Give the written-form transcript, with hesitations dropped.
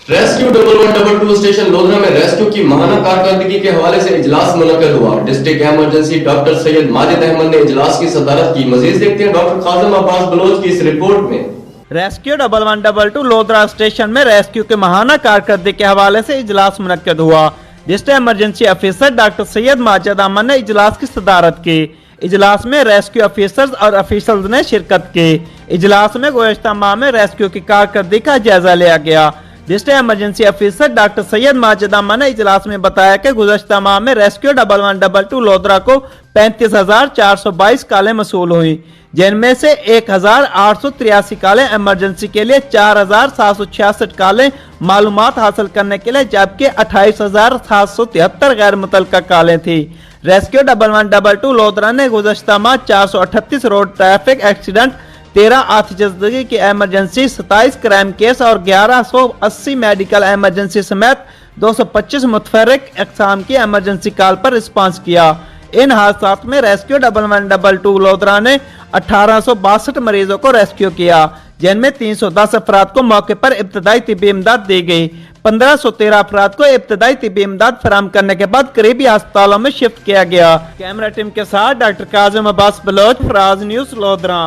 Rescue 1112 station lodhra में rescue की माहाना कारकर्दगी के हवाले से इजलास मुनक्कद हुआ। District emergency doctor Syed Majid Ahmed ने इजलास की सदारत की। मजीद देखते हैं डॉक्टर कासिम अब्बास बलोच की इस रिपोर्ट में। रेस्क्यू 1112 लोधरा स्टेशन में रेस्क्यू के माहाना कारकर्दगी के हवाले से इजलास मुनक्कद हुआ। District emergency officer doctor Syed Majid Ahmed ने इजलास की सदारत की। इजलास में रेस्क्यू ऑफिसर्स और ऑफिशियल्स ने शिरकत की। इजलास में गुज़श्ता माह में रेस्क्यू की कारकर्दगी का जायजा लिया गया। District emergency officer doctor Syed Majid Ahmed ने इजलास में बताया कि गुज़श्ता माह में रेस्क्यू 1112 लोधरा को 35,422 कालें मसूल हुई, जिनमें से 1,883 कालें इमरजेंसी के लिए, 4,766 कालें मालूमात हासिल करने के लिए, जबकि 28,773 गैर मुतल्लका कालें थी। रेस्क्यू 1112 लोधरा ने गुज़श्ता माह 438 रोड ट्रैफिक एक्सीडेंट, 13 आतिशबाजी की इमरजेंसी, 27 क्राइम केस और 1180 मेडिकल इमरजेंसी समेत 225 मुतफर्रिक अक़साम की इमरजेंसी कॉल पर रिस्पांस किया। इन हादसात में रेस्क्यू 1112 लोधरा ने 1862 मरीजों को रेस्क्यू किया, जिनमें 310 अफराद को मौके पर इब्तदाई तिब्बी इमदाद दी गई। 1513 अफराद को इब्तदाई तिब्बी इमदाद फराहम करने के बाद करीबी अस्पतालों में शिफ्ट किया गया। कैमरा टीम के साथ डॉक्टर कासिम अब्बास बलोच, फराज न्यूज़ लोधरा।